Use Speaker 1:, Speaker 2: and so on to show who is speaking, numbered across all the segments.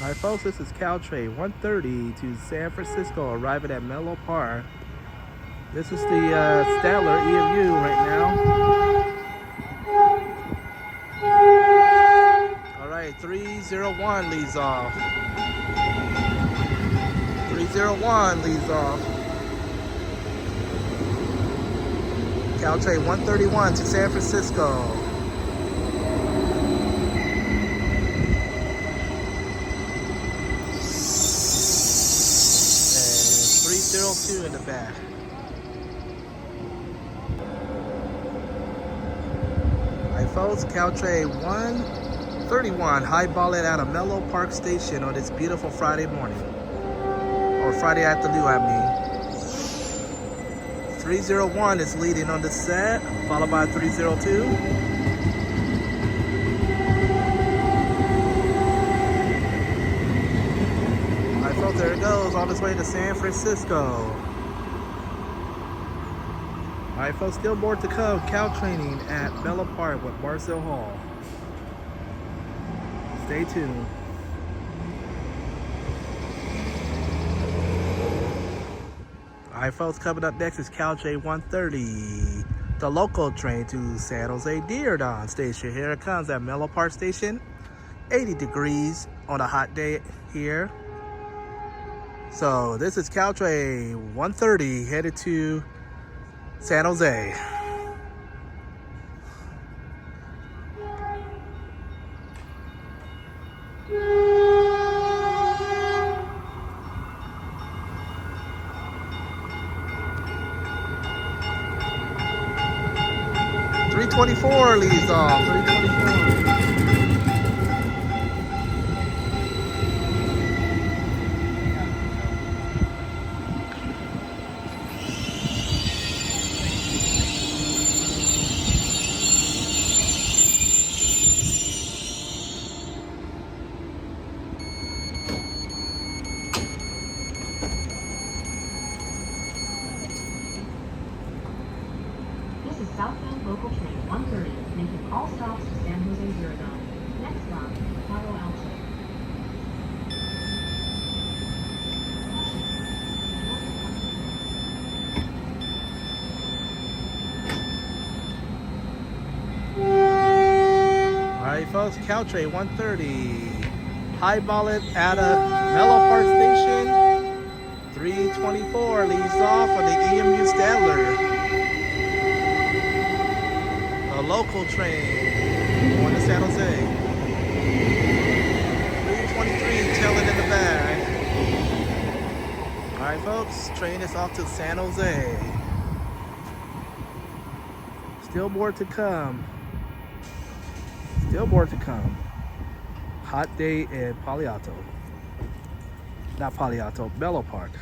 Speaker 1: Alright folks, this is Caltrain 130 to San Francisco, arriving at Menlo Park. This is the Statler EMU right now. Alright, 301 leads off. 301 leads off. Caltrain 131 to San Francisco. And 302 in the back. Alright folks, Caltrain 131 highballing out of Menlo Park Station on this beautiful Friday morning. Or Friday afternoon, I mean. 301 is leading on the set, followed by 302. Alright folks, there it goes, on its way to San Francisco. Alright folks, still more to come. Caltraining at Melo Park with Marcel Hall. Stay tuned. Alright folks, coming up next is Caltrain 130. The local train to San Jose Diridon Station. Here it comes at Menlo Park Station. 80 degrees on a hot day here. So this is Caltrain 130 headed to San Jose. .324 leads off. 324.
Speaker 2: Southbound local train 130, making all stops to San Jose Diridon. Next stop, Palo Alto.
Speaker 1: Alright folks, Caltrain 130. Highballing out of Menlo Park Station. 324 leads off on the EMU Statler. A local train going to San Jose. 323 tailing in the back. Alright folks, train is off to San Jose. Still more to come. Still more to come. Hot day in Palo Alto. Not Palo Alto, Menlo Park.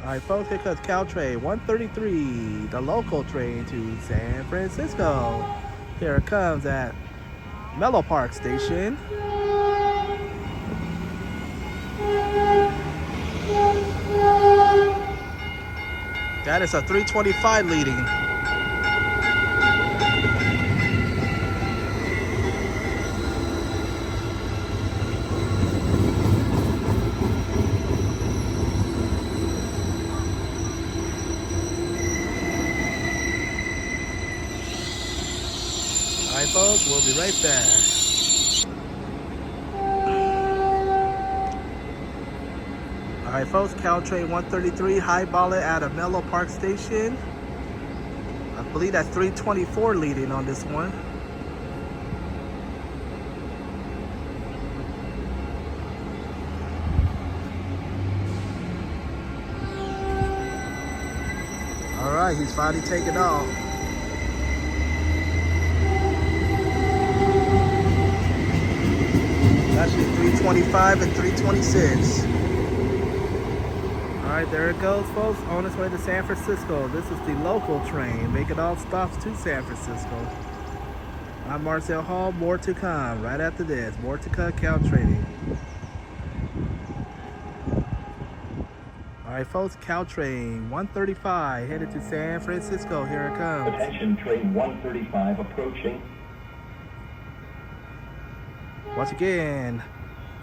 Speaker 1: Alright folks, here comes Caltrain 133, the local train to San Francisco. Here it comes at Menlo Park Station. That is a 325 leading. Alright folks, we'll be right back. Alright folks, Caltrain 133 highballing out of Menlo Park Station. I believe that's 324 leading on this one. Alright, he's finally taking off. Actually 325 and 326. Alright, there it goes folks, on its way to San Francisco. This is the local train, making all stops to San Francisco. I'm Marcel Hall, more to come right after this. More to come, Caltraining. Alright folks, Caltrain 135 headed to San Francisco. Here it comes.
Speaker 3: Attention, train 135 approaching.
Speaker 1: Once again,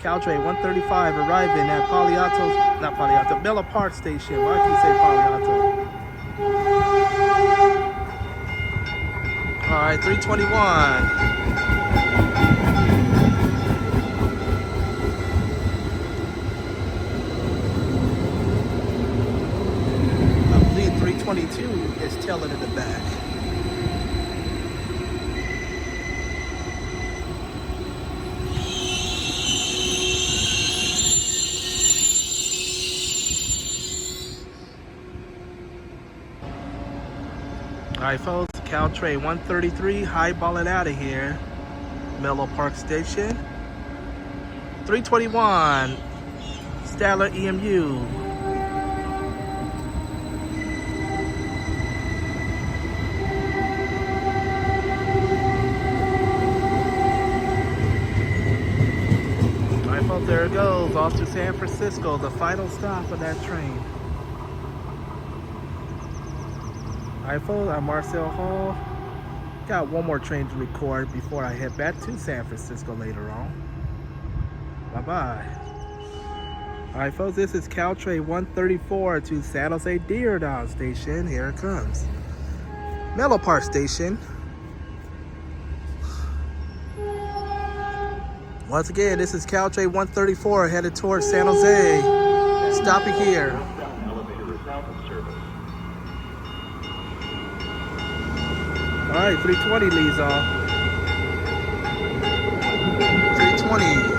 Speaker 1: Caltrain 135 arriving at Melo Park Station. Why can't you say Paliato? All right, 321. I believe 322 is tailing in the back. Alright folks, Caltrain 133, highballing out of here. Menlo Park Station. 321, Statler EMU. Alright folks, there it goes, off to San Francisco, the final stop of that train. Alright folks, I'm Marcel Hall. Got one more train to record before I head back to San Francisco later on. Bye-bye. Alright folks, this is Caltrain 134 to San Jose Diridon Station. Here it comes. Menlo Park Station. Once again, this is Caltrain 134 headed towards San Jose. Stopping here. Alright, 320 leads off. 320.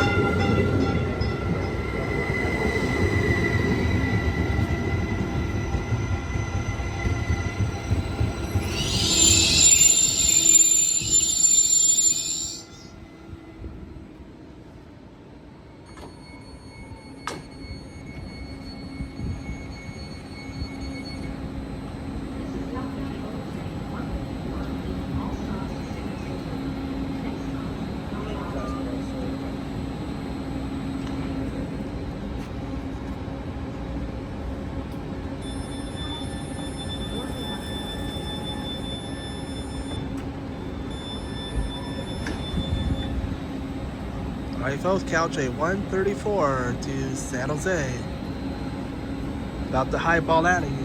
Speaker 1: Alright folks, Caltrain 134 to San Jose. About to highball out of here.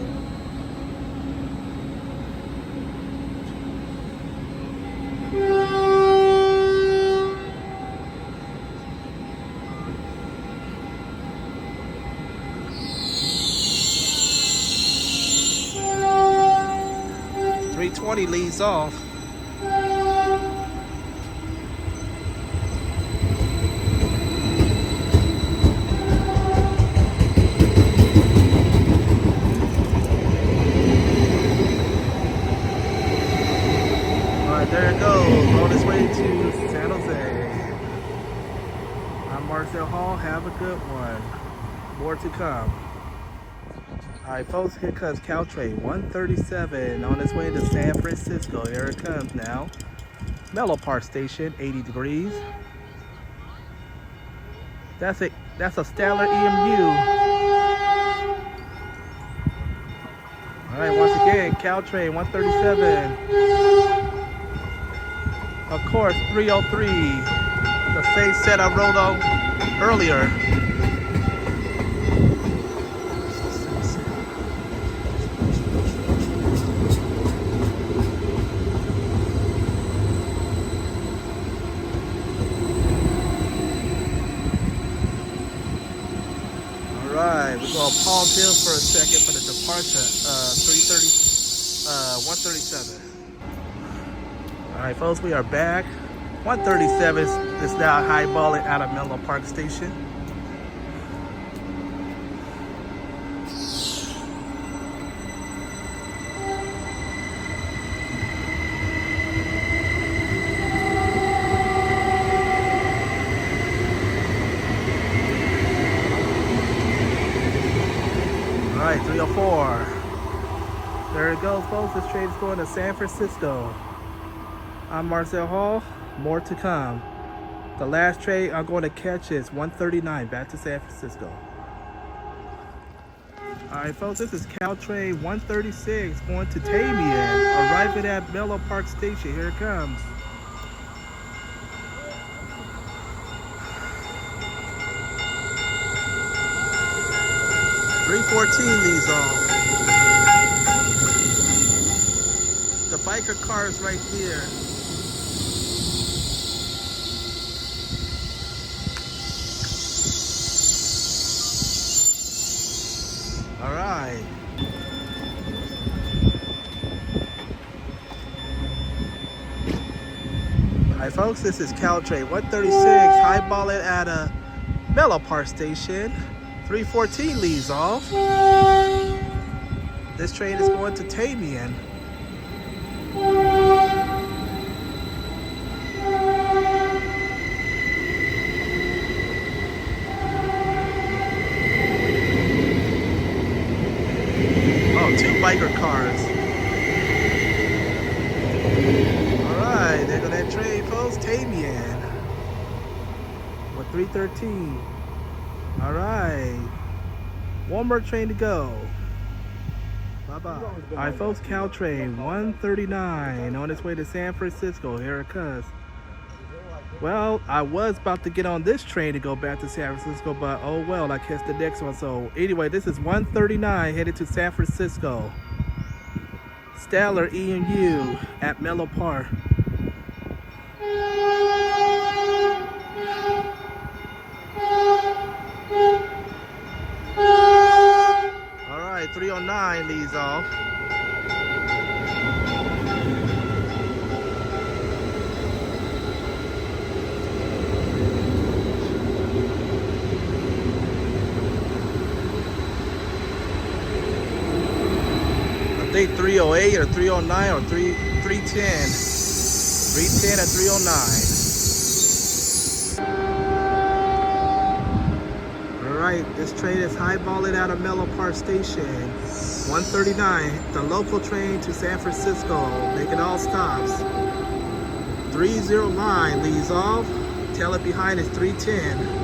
Speaker 1: .320 leads off. There it goes, on its way to San Jose. I'm Marcel Hall, have a good one. More to come. Alright folks, here comes Caltrain 137 on its way to San Francisco. Here it comes now. Menlo Park Station, 80 degrees. That's a Statler EMU. Alright, once again, Caltrain 137. Of course, 303, the same set I rode on earlier. All right, we're gonna pause here for a second for the departure, 137. All right, folks, we are back. 137 is now highballing out of Menlo Park Station. All right, 304. There it goes, folks. This train is going to San Francisco. I'm Marcel Hall, more to come. The last train I'm going to catch is 139 back to San Francisco. Alright folks, this is Caltrain 136 going to Tamian, arriving at Menlo Park Station. Here it comes. 314 leads off. The biker car is right here. All right. All right, folks, this is Caltrain 136, highballing at a Melo Park station. 314 leaves off. This train is going to Tamian. Oh, 2 biker cars. Alright, there go that train, folks. Tamian. With 313. Alright. One more train to go. Bye-bye. Alright, folks, Caltrain 139 on its way to San Francisco. Here it comes. Well, I was about to get on this train to go back to San Francisco, but oh well, I catch the next one. So anyway, this is 139 headed to San Francisco. Stellar E&U at Menlo Park. Alright, 309 leads off. I think 308 or 309 or 310. 310 and 309. Alright, this train is highballing out of Menlo Park Station. 139, the local train to San Francisco, making all stops. 309 leaves off. Tail it behind is 310.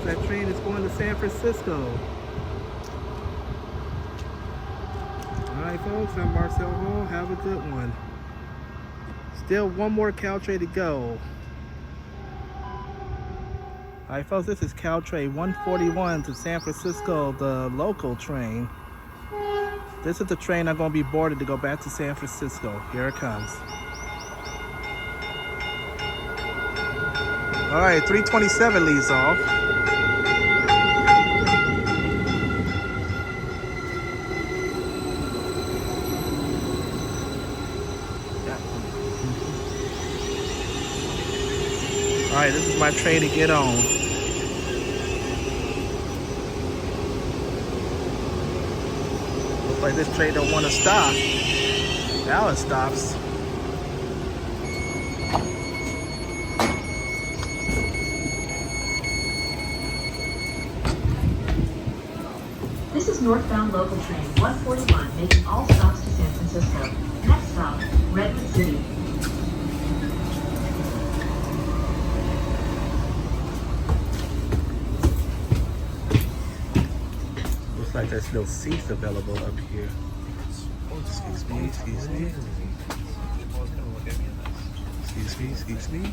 Speaker 1: That train is going to San Francisco. Alright folks, I'm Marcel Hall. Have a good one. Still one more Caltrain to go. Alright folks, this is Caltrain 141 to San Francisco, the local train. This is the train I'm going to be boarded to go back to San Francisco. Here it comes. Alright, 327 leaves off. Alright, this is my train to get on. Looks like this train don't want to stop. Now it stops.
Speaker 2: This is northbound local train 141 making all stops to San Francisco. Next stop, Redwood City.
Speaker 1: Like there's no seats available up here. Excuse me, excuse me. Excuse me, excuse me.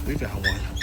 Speaker 1: We got one.